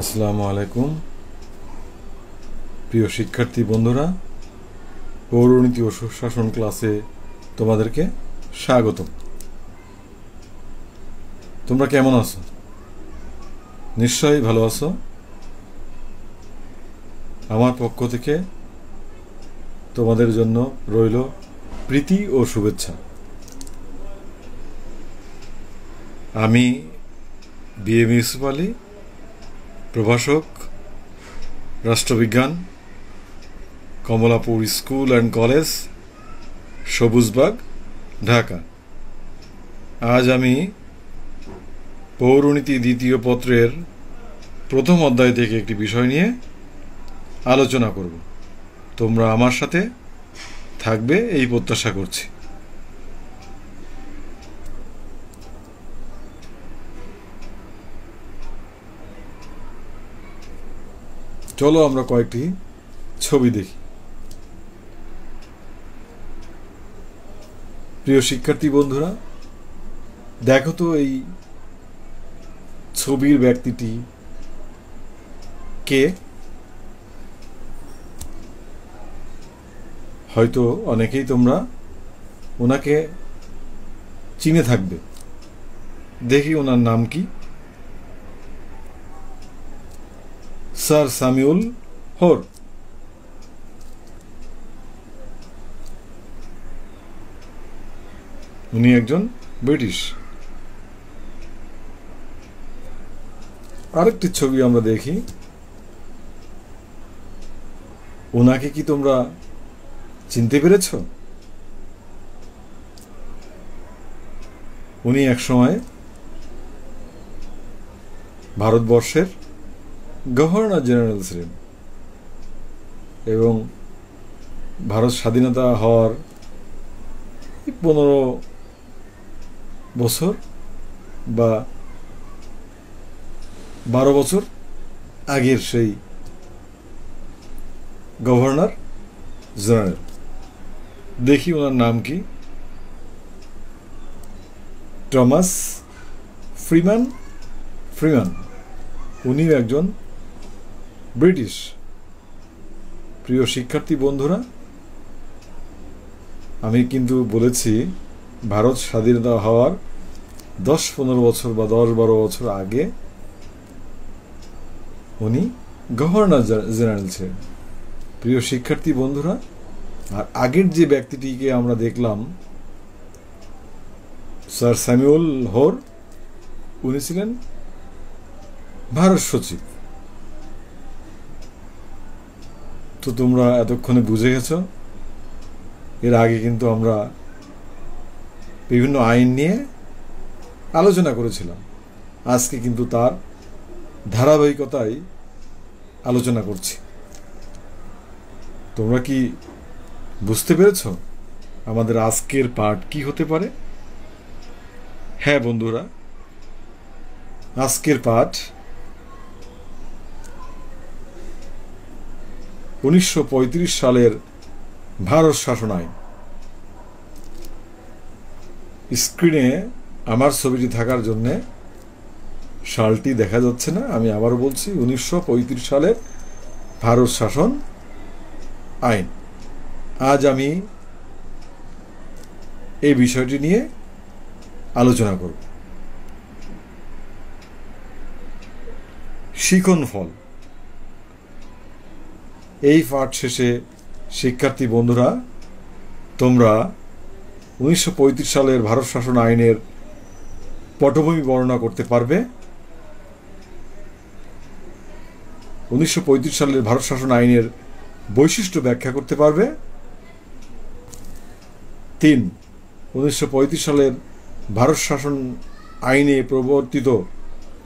আসসালামু আলাইকুম প্রিয় শিক্ষার্থী বন্ধুরা, পৌরনীতি ও সুশাসন ক্লাসে তোমাদেরকে স্বাগত। তোমরা কেমন আছো? নিশ্চয়ই ভালো আছো। আমার পক্ষ থেকে তোমাদের জন্য রইল প্রীতি ও শুভেচ্ছা। আমি বিএম ইউসুফ আলী, প্রভাষক, রাষ্ট্রবিজ্ঞান, Kamalapur school and college, Sabujbagh, Dhaka. আজ আমি পৌরনীতি দ্বিতীয় পত্রের প্রথম অধ্যায় থেকে একটি বিষয় নিয়ে আলোচনা করব। তোমরা আমার সাথে থাকবে এই প্রত্যাশা করছি। চলো আমরা কয়েকটি ছবি দেখি। প্রিয় শিক্ষার্থী বন্ধুরা, দেখো তো এই ছবির ব্যক্তিটি কে? হয়তো অনেকেই তোমরা ওনাকে চিনে থাকবে। দেখি ওনার নাম কি। Sir Samuel Hoare. উনি একজন ব্রিটিশ। আরেকটি ছবি আমরা দেখি। ওনাকে কি তোমরা চিনতে পেরেছ? উনি একসময় ভারতবর্ষের গভর্নর জেনারেল ছিলেন এবং ভারত স্বাধীনতা হওয়ার 15 বছর বা 12 বছর আগের সেই গভর্নর জেনারেল। দেখি ওনার নাম কি। Thomas Freeman. উনিও একজন ব্রিটিশ। প্রিয় শিক্ষার্থী বন্ধুরা, আমি কিন্তু বলেছি ভারত স্বাধীনতা হওয়ার 10-15 বছর বা 10-12 বছর আগে উনি গভর্নর জেনারেল ছিলেন। প্রিয় শিক্ষার্থী বন্ধুরা, আর আগের যে ব্যক্তিটিকে আমরা দেখলাম, স্যার স্যামুয়েল হোর, উনি ছিলেন ভারত সচিব। তো তোমরা এতক্ষণে বুঝে গেছ। এর আগে কিন্তু আমরা বিভিন্ন আইন নিয়ে আলোচনা করেছিলাম। আজকে কিন্তু তার ধারাবাহিকতায় আলোচনা করছি। তোমরা কি বুঝতে পেরেছ আমাদের আজকের পাঠ কি হতে পারে? হ্যাঁ বন্ধুরা, আজকের পাঠ 1935 সালের ভারত শাসন আইন। স্ক্রিনে আমার ছবিটি থাকার জন্যে সালটি দেখা যাচ্ছে না। আমি আবারও বলছি, 1935 সালের ভারত শাসন আইন। আজ আমি এই বিষয়টি নিয়ে আলোচনা করব। শিখন ফল। এই পাঠ শেষে শিক্ষার্থী বন্ধুরা, তোমরা 1935 সালের ভারত শাসন আইনের পটভূমি বর্ণনা করতে পারবে। 1935 সালের ভারত শাসন আইনের বৈশিষ্ট্য ব্যাখ্যা করতে পারবে। 3, 1935 সালের ভারত শাসন আইনে প্রবর্তিত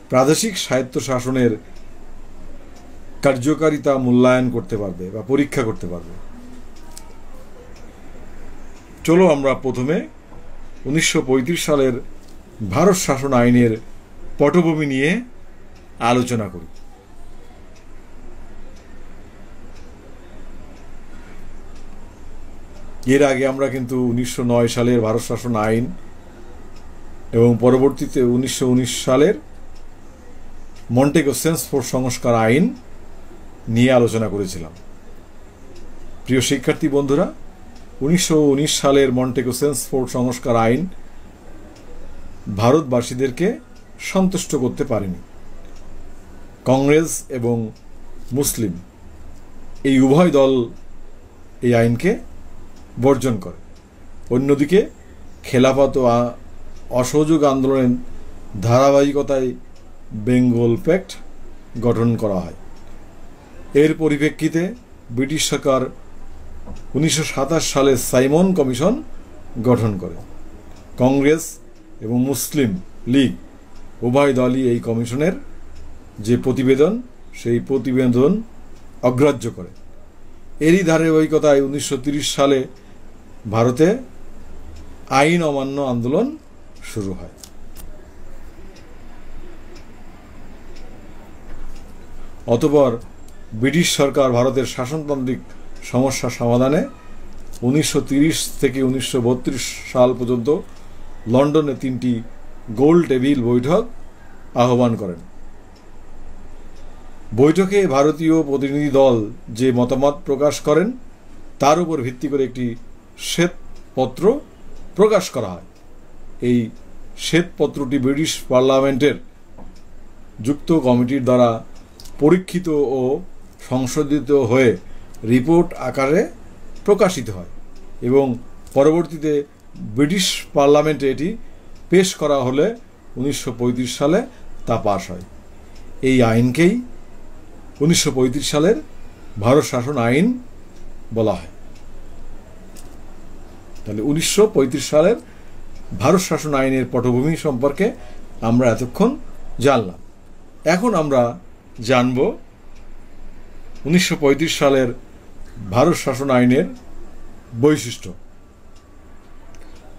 প্রাদেশিক স্বায়ত্তশাসনের কার্যকারিতা মূল্যায়ন করতে পারবে বা পরীক্ষা করতে পারবে। চলো আমরা প্রথমে 1935 সালের ভারত শাসন আইনের পটভূমি নিয়ে আলোচনা করি। এর আগে আমরা কিন্তু 1909 সালের ভারত শাসন আইন এবং পরবর্তীতে 1919 সালের মন্টেগো সেন্সফোর্ড সংস্কার আইন নিয়ে আলোচনা করেছিলাম। প্রিয় শিক্ষার্থী বন্ধুরা, 1919 সালের মন্টেগো সেন্সফোর্ড সংস্কার আইন ভারতবাসীদেরকে সন্তুষ্ট করতে পারেনি। কংগ্রেস এবং মুসলিম এই উভয় দল এই আইনকে বর্জন করে। অন্যদিকে খেলাফত ও অসহযোগ আন্দোলনের ধারাবাহিকতায় বেঙ্গল প্যাক্ট গঠন করা হয়। এর পরিপ্রেক্ষিতে ব্রিটিশ সরকার 1927 সালে সাইমন কমিশন গঠন করে। কংগ্রেস এবং মুসলিম লীগ উভয় দলই এই কমিশনের যে প্রতিবেদন সেই প্রতিবেদন অগ্রাহ্য করে। এরই ধারাবাহিকতায় 1930 সালে ভারতে আইন অমান্য আন্দোলন শুরু হয়। অতঃপর ব্রিটিশ সরকার ভারতের শাসনতান্ত্রিক সমস্যা সমাধানে 1930 থেকে 1932 সাল পর্যন্ত লন্ডনে 3টি গোল টেবিল বৈঠক আহ্বান করেন। বৈঠকে ভারতীয় প্রতিনিধি দল যে মতামত প্রকাশ করেন তার উপর ভিত্তি করে একটি শ্বেতপত্র প্রকাশ করা হয়। এই শ্বেতপত্রটি ব্রিটিশ পার্লামেন্টের যুক্ত কমিটির দ্বারা পরীক্ষিত ও সংশোধিত হয়ে রিপোর্ট আকারে প্রকাশিত হয় এবং পরবর্তীতে ব্রিটিশ পার্লামেন্টে এটি পেশ করা হলে 1935 সালে তা পাশ হয়। এই আইনকেই 1935 সালের ভারত শাসন আইন বলা হয়। তাহলে 1935 সালের ভারত শাসন আইনের পটভূমি সম্পর্কে আমরা এতক্ষণ জানলাম। এখন আমরা জানব 1935 সালের ভারত শাসন আইনের বৈশিষ্ট্য।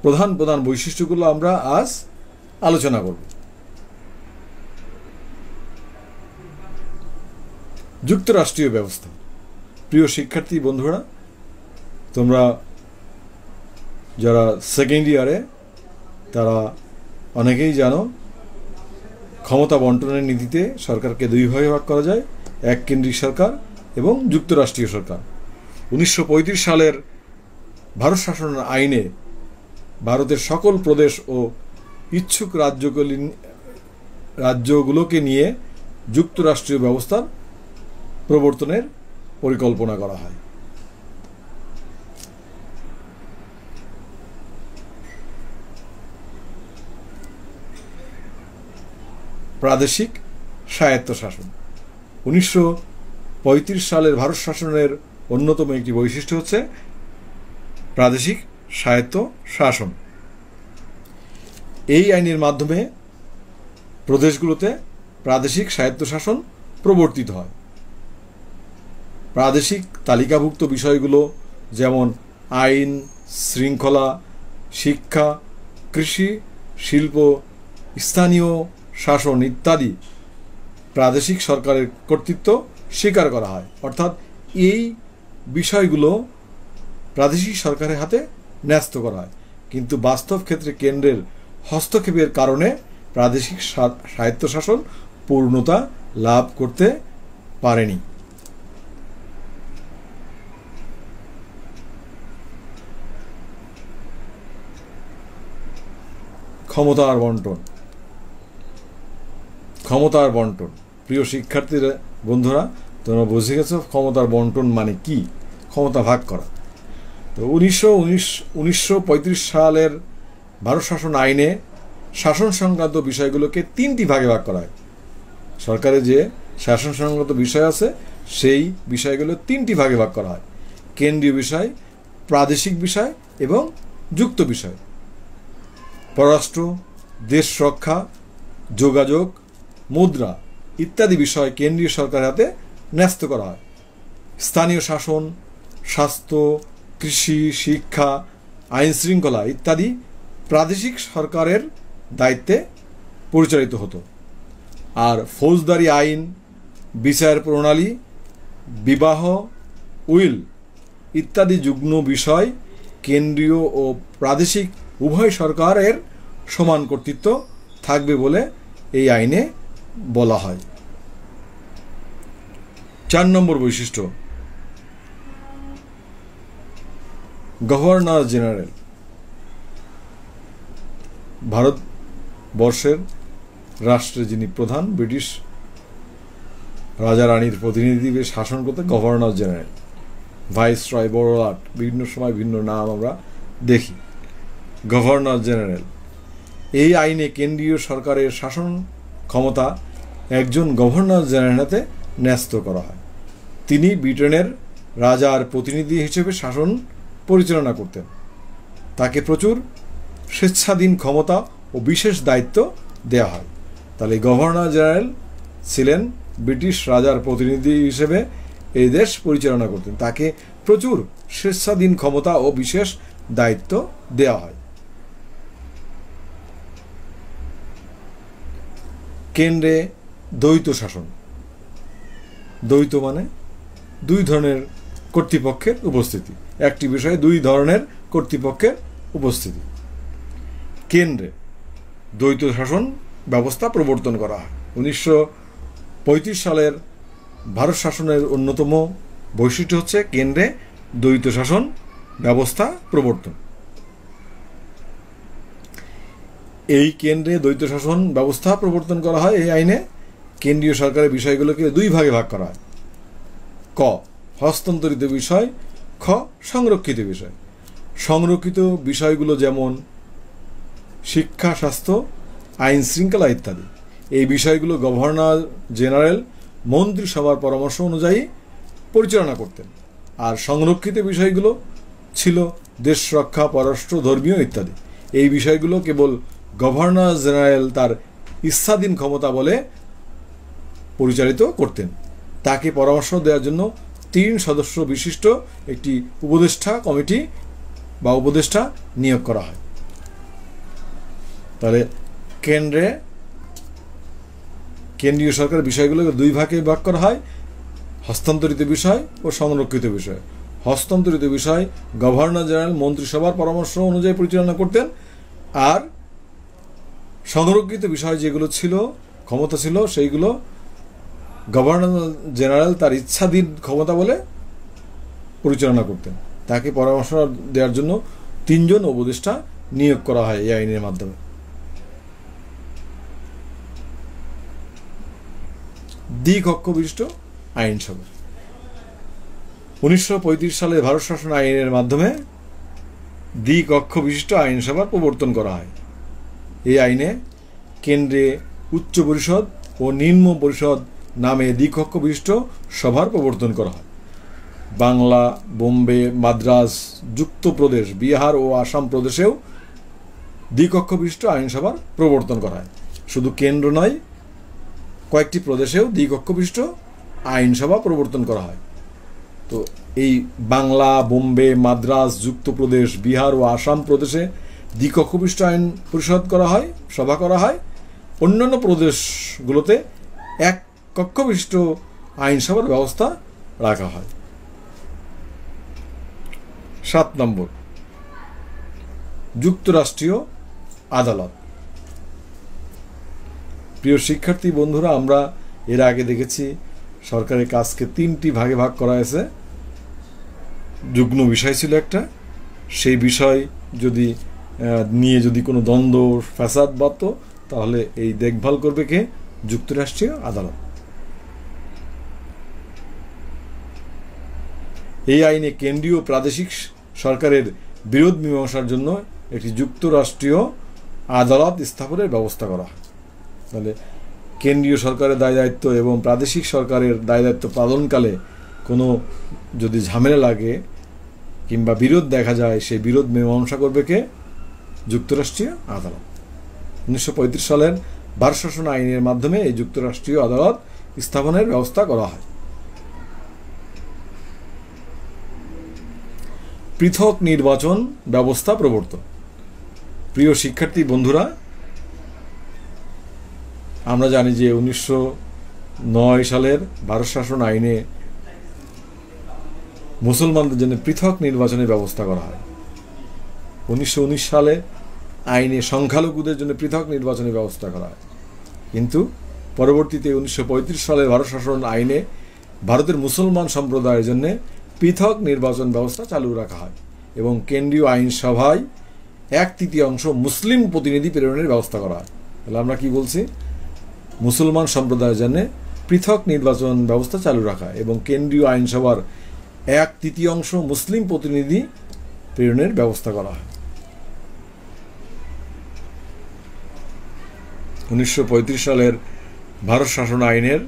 প্রধান প্রধান বৈশিষ্ট্যগুলো আমরা আজ আলোচনা করব। যুক্তরাষ্ট্রীয় ব্যবস্থা। প্রিয় শিক্ষার্থী বন্ধুরা, তোমরা যারা সেকেন্ড ইয়ারে তারা অনেকেই জানো ক্ষমতা বন্টনের নীতিতে সরকারকে দুই ভাগে ভাগ করা যায়, এক কেন্দ্রিক সরকার এবং যুক্তরাষ্ট্রীয় সরকার। 1935 সালের ভারত শাসন আইনে ভারতের সকল প্রদেশ ও ইচ্ছুক রাজ্যগুলোকে নিয়ে যুক্তরাষ্ট্রীয় ব্যবস্থার প্রবর্তনের পরিকল্পনা করা হয়। প্রাদেশিক স্বায়ত্তশাসন। 1935 সালের ভারত শাসনের অন্যতম একটি বৈশিষ্ট্য হচ্ছে প্রাদেশিক স্বায়ত্তশাসন। এই আইনের মাধ্যমে প্রদেশগুলোতে প্রাদেশিক স্বায়ত্তশাসন প্রবর্তিত হয়। প্রাদেশিক তালিকাভুক্ত বিষয়গুলো যেমন আইন, শৃঙ্খলা, শিক্ষা, কৃষি, শিল্প, স্থানীয় শাসন ইত্যাদি প্রাদেশিক সরকারের কর্তৃত্ব স্বীকার করা হয়। অর্থাৎ এই বিষয়গুলো প্রাদেশিক সরকারের হাতে ন্যস্ত করা হয়, কিন্তু বাস্তব ক্ষেত্রে কেন্দ্রের হস্তক্ষেপের কারণে প্রাদেশিক স্বায়ত্তশাসন পূর্ণতা লাভ করতে পারেনি। ক্ষমতার বন্টন। প্রিয় শিক্ষার্থীরা বন্ধুরা, তোমরা বুঝে গেছো ক্ষমতার বন্টন মানে কি, ক্ষমতা ভাগ করা। তো 1935 সালের ভারত শাসন আইনে শাসন সংক্রান্ত বিষয়গুলোকে 3টি ভাগে ভাগ করা হয়। সরকারের যে শাসন সংক্রান্ত বিষয় আছে সেই বিষয়গুলো 3টি ভাগে ভাগ করা হয়: কেন্দ্রীয় বিষয়, প্রাদেশিক বিষয় এবং যুক্ত বিষয়। পররাষ্ট্র, দেশ রক্ষা, যোগাযোগ, মুদ্রা ইত্যাদি বিষয় কেন্দ্রীয় সরকারের হাতে ন্যস্ত করা হয়। স্থানীয় শাসন, স্বাস্থ্য, কৃষি, শিক্ষা, আইন শৃঙ্খলা ইত্যাদি প্রাদেশিক সরকারের দায়িত্বে পরিচালিত হতো। আর ফৌজদারি আইন, বিচার প্রণালী, বিবাহ, উইল ইত্যাদি যুগ্ম বিষয় কেন্দ্রীয় ও প্রাদেশিক উভয় সরকারের সমান কর্তৃত্ব থাকবে বলে এই আইনে বলা হয়। 4 নম্বর বৈশিষ্ট্য, গভর্নর জেনারেল। ভারতবর্ষের রাষ্ট্রে যিনি প্রধান, ব্রিটিশ রাজা রানীর প্রতিনিধি শাসন করতে গভর্নর জেনারেল, ভাইসরয়, বড়লাট, বিভিন্ন সময় ভিন্ন নাম আমরা দেখি। গভর্নর জেনারেল, এই আইনে কেন্দ্রীয় সরকারের শাসন ক্ষমতা একজন গভর্নর জেনারেলের হাতে ন্যস্ত করা হয়। তিনি ব্রিটেনের রাজার প্রতিনিধি হিসেবে শাসন পরিচালনা করতেন। তাকে প্রচুর স্বেচ্ছাধীন ক্ষমতা ও বিশেষ দায়িত্ব দেওয়া হয়। তাহলে গভর্নর জেনারেল ছিলেন ব্রিটিশ রাজার প্রতিনিধি হিসেবে এই দেশ পরিচালনা করতেন। তাকে প্রচুর স্বেচ্ছাধীন ক্ষমতা ও বিশেষ দায়িত্ব দেওয়া হয়। কেন্দ্রে দ্বৈত শাসন। দ্বৈত মানে দুই ধরনের কর্তৃপক্ষের উপস্থিতি, একটি বিষয়ে দুই ধরনের কর্তৃপক্ষের উপস্থিতি। কেন্দ্রে দ্বৈত শাসন ব্যবস্থা প্রবর্তন করা হয়। 1935 সালের ভারত শাসনের অন্যতম বৈশিষ্ট্য হচ্ছে কেন্দ্রে দ্বৈত শাসন ব্যবস্থা প্রবর্তন। এই কেন্দ্রে দ্বৈত শাসন ব্যবস্থা প্রবর্তন করা হয়। এই আইনে কেন্দ্রীয় সরকারের বিষয়গুলোকে দুই ভাগে ভাগ করা হয়। ক, হস্তান্তরিত বিষয়, খ, সংরক্ষিত বিষয়। সংরক্ষিত বিষয়গুলো যেমন শিক্ষা, স্বাস্থ্য, আইন শৃঙ্খলা ইত্যাদি। এই বিষয়গুলো গভর্নর জেনারেল মন্ত্রিসভার পরামর্শ অনুযায়ী পরিচালনা করতেন। আর সংরক্ষিত বিষয়গুলো ছিল দেশ রক্ষা, পররাষ্ট্র, ধর্মীয় ইত্যাদি। এই বিষয়গুলো কেবল গভর্নর জেনারেল তার ইচ্ছাধীন ক্ষমতা বলে পরিচালিত করতেন। তাকে পরামর্শ দেওয়ার জন্য 3 সদস্য বিশিষ্ট একটি উপদেষ্টা কমিটি বা উপদেষ্টা নিয়োগ করা হয়। তাহলে কেন্দ্রীয় সরকারের বিষয়গুলোকে দুই ভাগে ভাগ করা হয়, হস্তান্তরিত বিষয় ও সংরক্ষিত বিষয়। হস্তান্তরিত বিষয় গভর্নর জেনারেল মন্ত্রিসভার পরামর্শ অনুযায়ী পরিচালনা করতেন। আর সংরক্ষিত বিষয় যেগুলো ছিল, ক্ষমতা ছিল, সেইগুলো গভর্নর জেনারেল তার ইচ্ছাধীন ক্ষমতা বলে পরিচালনা করতেন। তাকে পরামর্শ দেওয়ার জন্য 3 জন উপদেষ্টা নিয়োগ করা হয় এই আইনের মাধ্যমে। দ্বিকক্ষ বিশিষ্ট আইনসভা। 1935 সালে ভারত শাসন আইনের মাধ্যমে দ্বিকক্ষ বিশিষ্ট আইনসভার প্রবর্তন করা হয়। এই আইনে কেন্দ্রে উচ্চ পরিষদ ও নিম্ন পরিষদ নামে দ্বিকক্ষ বিশিষ্ট সভার প্রবর্তন করা হয়। বাংলা, বোম্বে, মাদ্রাজ, যুক্তপ্রদেশ, বিহার ও আসাম প্রদেশেও দ্বিকক্ষ বিশিষ্ট আইনসভার প্রবর্তন করা হয়। শুধু কেন্দ্র নয়, কয়েকটি প্রদেশেও দ্বিকক্ষ বিশিষ্ট আইনসভা প্রবর্তন করা হয়। তো এই বাংলা, বোম্বে, মাদ্রাজ, যুক্তপ্রদেশ, বিহার ও আসাম প্রদেশে দ্বিকক্ষ বিশিষ্ট আইন পরিষদ করা হয়, সভা করা হয়। অন্যান্য প্রদেশগুলোতে এক কক্ষ বিশিষ্ট আইনসভার ব্যবস্থা রাখা হয়। 7 নম্বর, যুক্তরাষ্ট্রীয় আদালত। প্রিয় শিক্ষার্থী বন্ধুরা, আমরা এর আগে দেখেছি সরকারের কাজকে 3টি ভাগে ভাগ করা হয়েছে। যুগ্ম বিষয় ছিল একটা, সেই বিষয় নিয়ে যদি কোনো দ্বন্দ্ব, ফ্যাসাদ বাড়ত, তাহলে এই দেখভাল করবে কে? যুক্তরাষ্ট্রীয় আদালত। এই আইনে কেন্দ্রীয় প্রাদেশিক সরকারের বিরোধ মীমাংসার জন্য একটি যুক্তরাষ্ট্রীয় আদালত স্থাপনের ব্যবস্থা করা হয়। তাহলে কেন্দ্রীয় সরকারের দায় দায়িত্ব এবং প্রাদেশিক সরকারের দায় দায়িত্ব পালনকালে কোনো যদি ঝামেলা লাগে কিংবা বিরোধ দেখা যায়, সেই বিরোধ মীমাংসা করবে কে? যুক্তরাষ্ট্রীয় আদালত। 1935 সালের ভারত শাসন আইনের মাধ্যমে এই যুক্তরাষ্ট্রীয় আদালত স্থাপনের ব্যবস্থা করা হয়। পৃথক নির্বাচন ব্যবস্থা প্রবর্তন। প্রিয় শিক্ষার্থী বন্ধুরা, আমরা জানি যে 1909 সালের ভারত শাসন আইনে মুসলমানদের জন্য পৃথক নির্বাচনের ব্যবস্থা করা হয়। 1919 সালে আইনে সংখ্যালঘুদের জন্য পৃথক নির্বাচনের ব্যবস্থা করা হয়। কিন্তু পরবর্তীতে 1935 সালের ভারত শাসন আইনে ভারতের মুসলমান সম্প্রদায়ের জন্য পৃথক নির্বাচন ব্যবস্থা চালু রাখা হয় এবং কেন্দ্রীয় আইনসভায় 1/3 মুসলিম প্রতিনিধি প্রেরণের ব্যবস্থা করা হয়। তাহলে আমরা কি বলছি? মুসলমান সম্প্রদায়ের জন্য পৃথক নির্বাচন ব্যবস্থা চালু রাখা এবং কেন্দ্রীয় আইনসভার 1/3 মুসলিম প্রতিনিধি প্রেরণের ব্যবস্থা করা হয়। 1935 সালের ভারত শাসন আইনের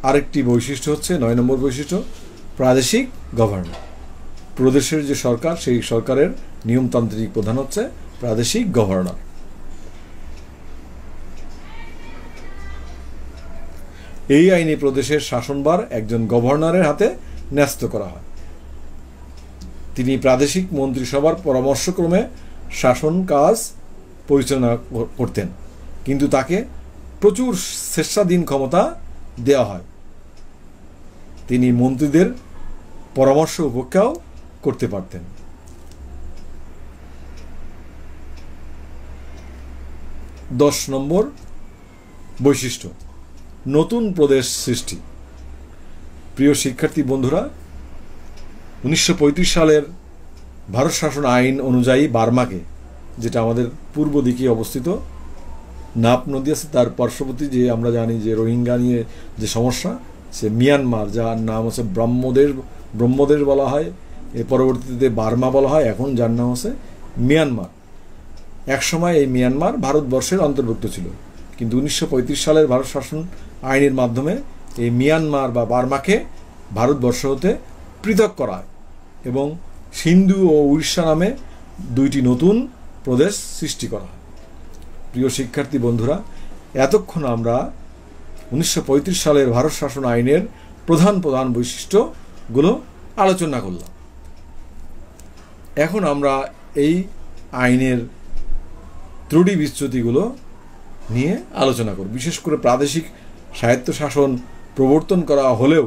আরেকটি বৈশিষ্ট্য হচ্ছে 9 নম্বর বৈশিষ্ট্য, প্রাদেশিক গভর্নর। প্রদেশের যে সরকার, সেই সরকারের নিয়মতান্ত্রিক প্রধান হচ্ছে প্রাদেশিক গভর্নর। এই আইনে প্রদেশের শাসনভার একজন গভর্নরের হাতে ন্যস্ত করা হয়। তিনি প্রাদেশিক মন্ত্রিসভার পরামর্শক্রমে শাসন কাজ পরিচালনা করতেন, কিন্তু তাকে প্রচুর স্বেচ্ছাধীন ক্ষমতা দেওয়া হয়। তিনি মন্ত্রীদের পরামর্শ উপেক্ষাও করতে পারতেন। 10 নম্বর বৈশিষ্ট্য, নতুন প্রদেশ সৃষ্টি। প্রিয় শিক্ষার্থী বন্ধুরা, 1935 সালের ভারত শাসন আইন অনুযায়ী বার্মাকে, যেটা আমাদের পূর্ব দিকে অবস্থিত, নাপ নদী আছে তার পার্শ্ববর্তী, যে আমরা জানি যে রোহিঙ্গা নিয়ে যে সমস্যা, সে মিয়ানমার, যার নাম হচ্ছে ব্রহ্মদেশ বলা হয়, এর পরবর্তীতে বার্মা বলা হয়, এখন যার নাম হচ্ছে মিয়ানমার। একসময় এই মিয়ানমার ভারতবর্ষের অন্তর্ভুক্ত ছিল, কিন্তু 1935 সালের ভারত শাসন আইনের মাধ্যমে এই মিয়ানমার বা বার্মাকে ভারতবর্ষ হতে পৃথক করা হয় এবং সিন্ধু ও উড়িষ্যা নামে 2টি নতুন প্রদেশ সৃষ্টি করা হয়। প্রিয় শিক্ষার্থী বন্ধুরা, এতক্ষণ আমরা 1935 সালের ভারত শাসন আইনের প্রধান প্রধান বৈশিষ্ট্যগুলো আলোচনা করলাম। এখন আমরা এই আইনের ত্রুটি বিচ্যুতিগুলো নিয়ে আলোচনা করব। বিশেষ করে প্রাদেশিক স্বায়ত্তশাসন প্রবর্তন করা হলেও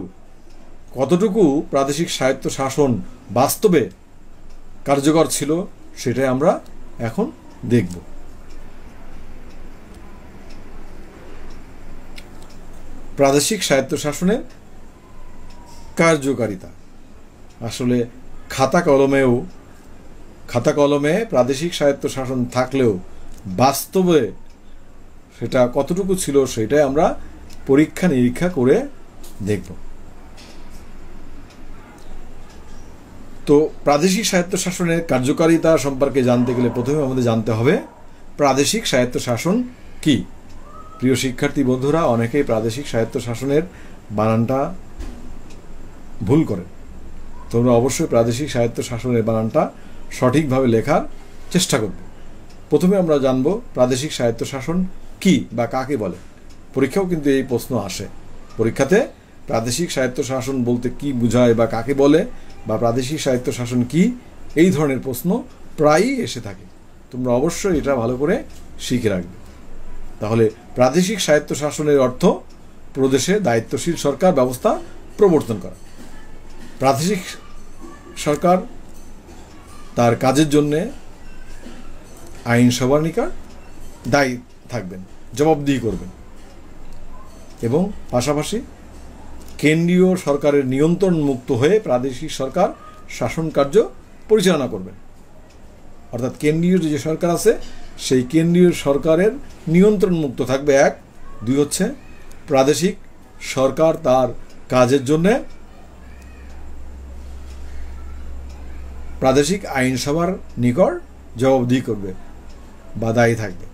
কতটুকু প্রাদেশিক স্বায়ত্তশাসন বাস্তবে কার্যকর ছিল, সেটাই আমরা এখন দেখব। প্রাদেশিক স্বায়ত্তশাসনের কার্যকারিতা। আসলে খাতা কলমে প্রাদেশিক স্বায়ত্তশাসন থাকলেও বাস্তবে সেটা কতটুকু ছিল, সেটাই আমরা পরীক্ষা নিরীক্ষা করে দেখব। তো প্রাদেশিক স্বায়ত্তশাসনের কার্যকারিতা সম্পর্কে জানতে গেলে প্রথমে আমাদের জানতে হবে প্রাদেশিক স্বায়ত্তশাসন কি। প্রিয় শিক্ষার্থী বন্ধুরা, অনেকেই প্রাদেশিক স্বায়ত্তশাসনের বানানটা ভুল করে। তোমরা অবশ্যই প্রাদেশিক স্বায়ত্তশাসনের বানানটা সঠিকভাবে লেখার চেষ্টা করবে। প্রথমে আমরা জানব প্রাদেশিক স্বায়ত্তশাসন কি বা কাকে বলে। পরীক্ষাও কিন্তু এই প্রশ্ন আসে। পরীক্ষাতে প্রাদেশিক স্বায়ত্তশাসন বলতে কি বোঝায় বা কাকে বলে বা প্রাদেশিক স্বায়ত্তশাসন কি, এই ধরনের প্রশ্ন প্রায়ই এসে থাকে। তোমরা অবশ্যই এটা ভালো করে শিখে রাখবে। তাহলে প্রাদেশিক স্বায়ত্তশাসনের অর্থ প্রদেশে দায়িত্বশীল সরকার ব্যবস্থা প্রবর্তন করা। প্রাদেশিক সরকার তার কাজের জন্যে আইনসভার নিকট দায়ী থাকবেন, জবাবদিহি করবেন এবং পাশাপাশি কেন্দ্রীয় সরকারের নিয়ন্ত্রণ মুক্ত হয়ে প্রাদেশিক সরকার শাসন কার্য পরিচালনা করবেন। অর্থাৎ কেন্দ্রীয় যে সরকার আছে সেই কেন্দ্রীয় সরকারের নিয়ন্ত্রণ মুক্ত থাকবে, 1। 2 হচ্ছে প্রাদেশিক সরকার তার কাজের জন্য প্রাদেশিক আইনসভার নিকট জবাবদিহি করবে বা দায়ী থাকবে।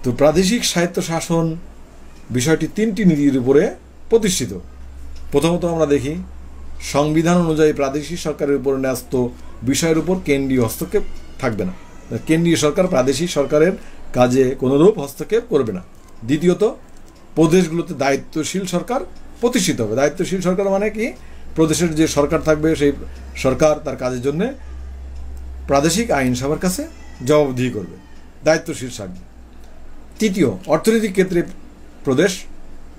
তো প্রাদেশিক স্বায়ত্তশাসন বিষয়টি 3টি নীতির উপরে প্রতিষ্ঠিত। প্রথমত আমরা দেখি, সংবিধান অনুযায়ী প্রাদেশিক সরকারের উপর ন্যস্ত বিষয়ের উপর কেন্দ্রীয় হস্তক্ষেপ থাকবে না। কেন্দ্রীয় সরকার প্রাদেশিক সরকারের কাজে কোনোরূপ হস্তক্ষেপ করবে না। দ্বিতীয়ত, প্রদেশগুলোতে দায়িত্বশীল সরকার প্রতিষ্ঠিত হবে। দায়িত্বশীল সরকার মানে কি? প্রদেশের যে সরকার থাকবে সেই সরকার তার কাজের জন্য প্রাদেশিক আইনসভার কাছে জবাবদিহি করবে, দায়িত্বশীল থাকবে। তৃতীয়, অর্থনৈতিক ক্ষেত্রে প্রদেশ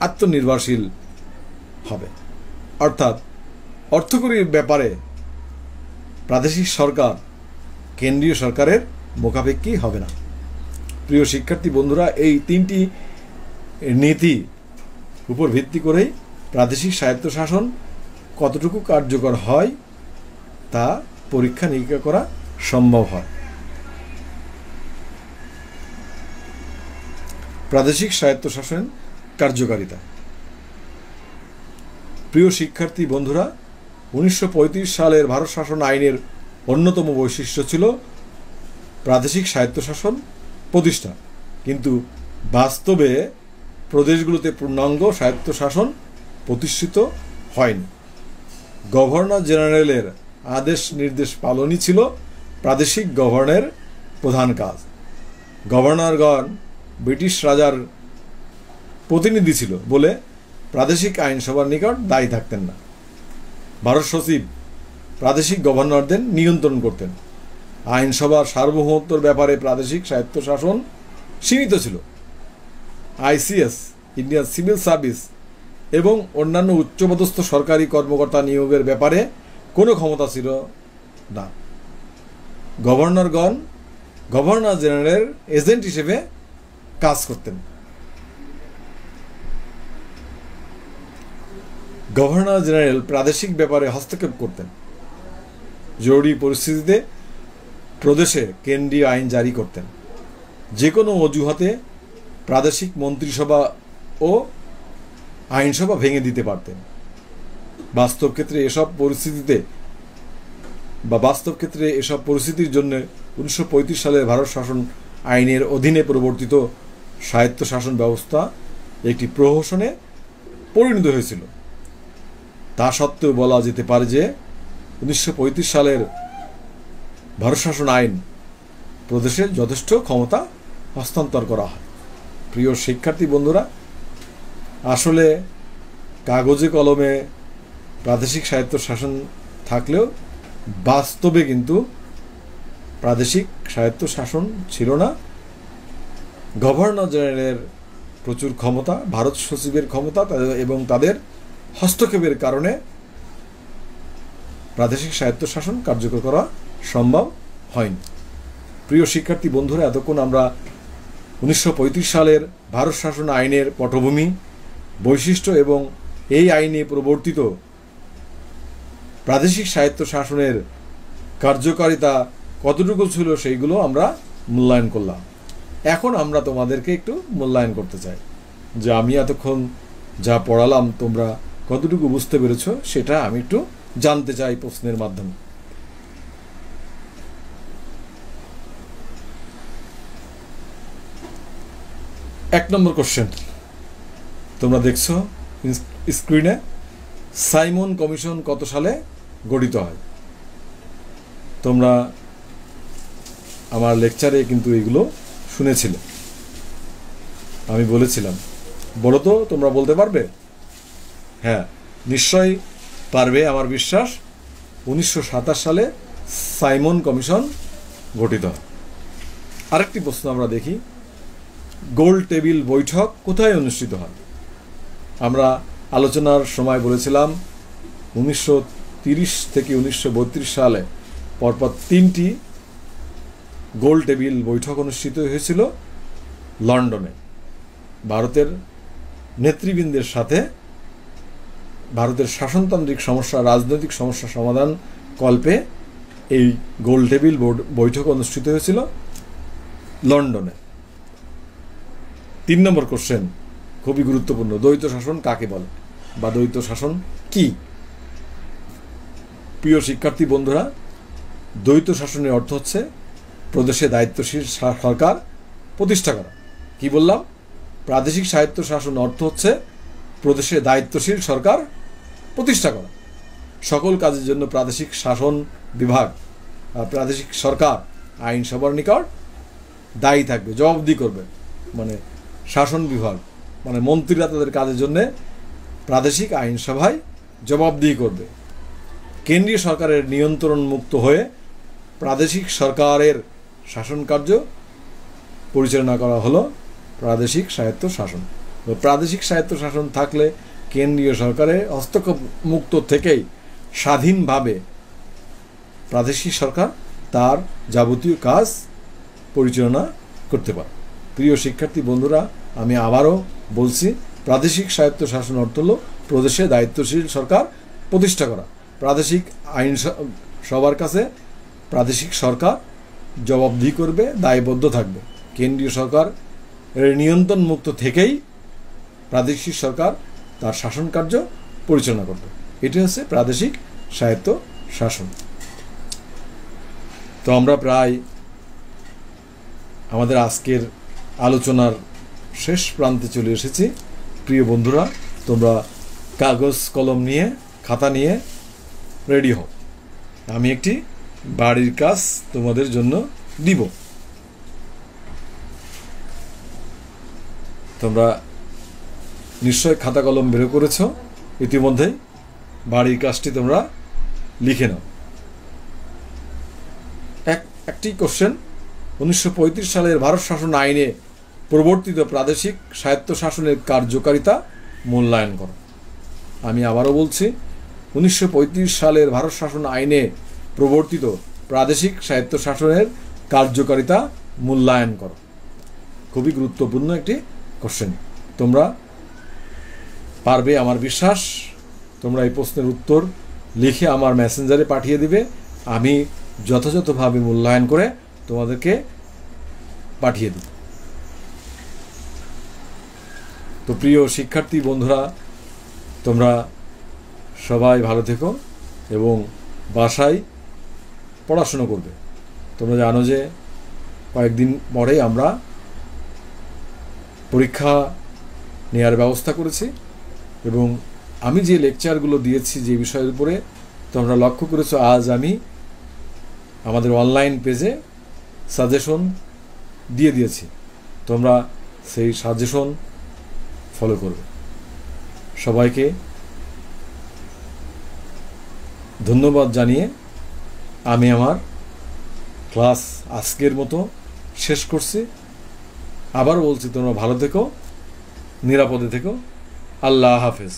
আত্মনির্ভরশীল হবে, অর্থাৎ অর্থকরীর ব্যাপারে প্রাদেশিক সরকার কেন্দ্রীয় সরকারের মুখাপেক্ষী হবে না। প্রিয় শিক্ষার্থী বন্ধুরা, এই 3টি নীতি উপর ভিত্তি করেই প্রাদেশিক স্বায়ত্তশাসন কতটুকু কার্যকর হয় তা পরীক্ষা নিরীক্ষা করা সম্ভব হয়। প্রাদেশিক স্বায়ত্তশাসন কার্যকারিতা। প্রিয় শিক্ষার্থী বন্ধুরা, 1935 সালের ভারত শাসন আইনের অন্যতম বৈশিষ্ট্য ছিল প্রাদেশিক স্বায়ত্তশাসন প্রতিষ্ঠা, কিন্তু বাস্তবে প্রদেশগুলোতে পূর্ণাঙ্গ স্বায়ত্তশাসন প্রতিষ্ঠিত হয়নি। গভর্নর জেনারেলের আদেশ নির্দেশ পালনই ছিল প্রাদেশিক গভর্নরের প্রধান কাজ। গভর্নরগণ ব্রিটিশ রাজার প্রতিনিধি ছিল বলে প্রাদেশিক আইনসভার নিকট দায়ী থাকতেন না। ভারত সচিব প্রাদেশিক গভর্নরদের নিয়ন্ত্রণ করতেন। আইনসভার সার্বভৌমত্বর ব্যাপারে প্রাদেশিক স্বায়ত্তশাসন সীমিত ছিল। আইসিএস, ইন্ডিয়ান সিভিল সার্ভিস এবং অন্যান্য উচ্চপদস্থ সরকারি কর্মকর্তা নিয়োগের ব্যাপারে কোনো ক্ষমতা ছিল না। গভর্নরগণ গভর্নর জেনারেলের এজেন্ট হিসেবে কাজ করতেন। গভর্নর জেনারেল প্রাদেশিক ব্যাপারে হস্তক্ষেপ করতেন। জরুরি পরিস্থিতিতে প্রদেশে কেন্দ্রীয় আইন জারি করতেন। যে কোনো অজুহাতে প্রাদেশিক মন্ত্রিসভা ও আইনসভা ভেঙে দিতে পারতেন। বাস্তব ক্ষেত্রে এসব পরিস্থিতির জন্য 1935 সালের ভারত শাসন আইনের অধীনে প্রবর্তিত স্বায়ত্তশাসন ব্যবস্থা একটি প্রহসনে পরিণত হয়েছিল। তা সত্ত্বেও বলা যেতে পারে যে 1935 সালের ভারত শাসন আইন প্রদেশের যথেষ্ট ক্ষমতা হস্তান্তর করা হয়। প্রিয় শিক্ষার্থী বন্ধুরা, আসলে কাগজে কলমে প্রাদেশিক স্বায়ত্তশাসন থাকলেও বাস্তবে কিন্তু প্রাদেশিক স্বায়ত্তশাসন ছিল না। গভর্নর জেনারেলের প্রচুর ক্ষমতা, ভারত সচিবের ক্ষমতা এবং তাদের হস্তক্ষেপের কারণে প্রাদেশিক স্বায়ত্তশাসন কার্যকর করা সম্ভব হয়নি। প্রিয় শিক্ষার্থী বন্ধুরা, এতক্ষণ আমরা 1935 সালের ভারত শাসন আইনের পটভূমি, বৈশিষ্ট্য এবং এই আইনে প্রবর্তিত প্রাদেশিক স্বায়ত্তশাসনের কার্যকারিতা কতটুকু ছিল সেইগুলো আমরা মূল্যায়ন করলাম। এখন আমরা তোমাদেরকে একটু মূল্যায়ন করতে চাই যে আমি এতক্ষণ যা পড়ালাম তোমরা কতটুকু বুঝতে পেরেছ, সেটা আমি একটু জানতে চাই প্রশ্নের মাধ্যমে। এক নম্বর কোশ্চেন তোমরা দেখছো স্ক্রিনে, সাইমন কমিশন কত সালে গঠিত হয়? তোমরা আমার লেকচারে কিন্তু এগুলো শুনেছিলে, আমি বলেছিলাম। বলো তো, তোমরা বলতে পারবে? হ্যাঁ, নিশ্চয়ই পারবে, আমার বিশ্বাস। 1927 সালে সাইমন কমিশন গঠিত হয়। আরেকটি প্রশ্ন আমরা দেখি, গোল টেবিল বৈঠক কোথায় অনুষ্ঠিত হয়? আমরা আলোচনার সময় বলেছিলাম 1930 থেকে 1932 সালে পরপর 3টি গোল টেবিল বৈঠক অনুষ্ঠিত হয়েছিল লন্ডনে। ভারতের নেতৃবৃন্দের সাথে ভারতের শাসনতান্ত্রিক সমস্যা, রাজনৈতিক সমস্যা সমাধান কল্পে এই গোল টেবিল বৈঠক অনুষ্ঠিত হয়েছিল লন্ডনে। 3 নম্বর কোশ্চেন খুবই গুরুত্বপূর্ণ, দ্বৈত শাসন কাকে বলে বা দ্বৈত শাসন কি? প্রিয় শিক্ষার্থী বন্ধুরা, দ্বৈত শাসনের অর্থ হচ্ছে প্রদেশে দায়িত্বশীল সরকার প্রতিষ্ঠা করা। কি বললাম? প্রাদেশিক স্বায়ত্তশাসন অর্থ হচ্ছে প্রদেশে দায়িত্বশীল সরকার প্রতিষ্ঠা করা। সকল কাজের জন্য প্রাদেশিক শাসন বিভাগ, প্রাদেশিক সরকার আইনসভার নিকট দায়ী থাকবে, জবাবদিহি করবে। মানে শাসন বিভাগ মানে মন্ত্রীরা তাদের কাজের জন্য প্রাদেশিক আইনসভায় জবাবদিহি করবে। কেন্দ্রীয় সরকারের নিয়ন্ত্রণ মুক্ত হয়ে প্রাদেশিক সরকারের শাসন কার্য পরিচালনা করা হলো প্রাদেশিক স্বায়ত্তশাসন। প্রাদেশিক স্বায়ত্তশাসন থাকলে কেন্দ্রীয় সরকারের হস্তক্ষেপ মুক্ত থেকেই স্বাধীনভাবে প্রাদেশিক সরকার তার যাবতীয় কাজ পরিচালনা করতে পারে। প্রিয় শিক্ষার্থী বন্ধুরা, আমি আবারও বলছি, প্রাদেশিক স্বায়ত্তশাসন অর্থ হল প্রদেশে দায়িত্বশীল সরকার প্রতিষ্ঠা করা। প্রাদেশিক আইন সবার কাছে প্রাদেশিক সরকার জবাবদিহি করবে, দায়বদ্ধ থাকবে। কেন্দ্রীয় সরকার নিয়ন্ত্রণ মুক্ত থেকেই প্রাদেশিক সরকার তার শাসন কার্য পরিচালনা করবে। এটি হচ্ছে প্রাদেশিক স্বায়ত্ত শাসন। তো আমরা প্রায় আমাদের আজকের আলোচনার শেষ প্রান্তে চলে এসেছি। প্রিয় বন্ধুরা, তোমরা কাগজ কলম নিয়ে খাতা নিয়ে রেডি হও। আমি একটি বাড়ির কাজ তোমাদের জন্য দিব। তোমরা নিশ্চয় খাতা কলম বের করেছ, ইতিমধ্যেই বাড়ির কাজটি তোমরা লিখে নাও। একটি কোশ্চেন, 1935 সালের ভারত শাসন আইনে প্রবর্তিত প্রাদেশিক স্বায়ত্তশাসনের কার্যকারিতা মূল্যায়ন করো। আমি আবারও বলছি, 1935 সালের ভারত শাসন আইনে প্রবর্তিত প্রাদেশিক স্বায়ত্তশাসনের কার্যকারিতা মূল্যায়ন করো। খুবই গুরুত্বপূর্ণ একটি কোশ্চেন। তোমরা পারবে, আমার বিশ্বাস। তোমরা এই প্রশ্নের উত্তর লিখে আমার মেসেঞ্জারে পাঠিয়ে দিবে। আমি যথাযথভাবে মূল্যায়ন করে তোমাদেরকে পাঠিয়ে দেব। তো প্রিয় শিক্ষার্থী বন্ধুরা, তোমরা সবাই ভালো থেকো এবং বাসায় পড়াশুনো করবে। তোমরা জানো যে কয়েকদিন পরেই আমরা পরীক্ষা নেওয়ার ব্যবস্থা করেছি এবং আমি যে লেকচারগুলো দিয়েছি যে বিষয়ের উপরে তোমরা লক্ষ্য করেছো, আজ আমি আমাদের অনলাইন পেজে সাজেশন দিয়ে দিয়েছি। তোমরা সেই সাজেশন ফলো করবে। সবাইকে ধন্যবাদ জানিয়ে আমি আমার ক্লাস আজকের মতো শেষ করছি। আবার বলছি, তোমরা ভালো থেকো, নিরাপদে থেকো। আল্লাহ হাফেজ।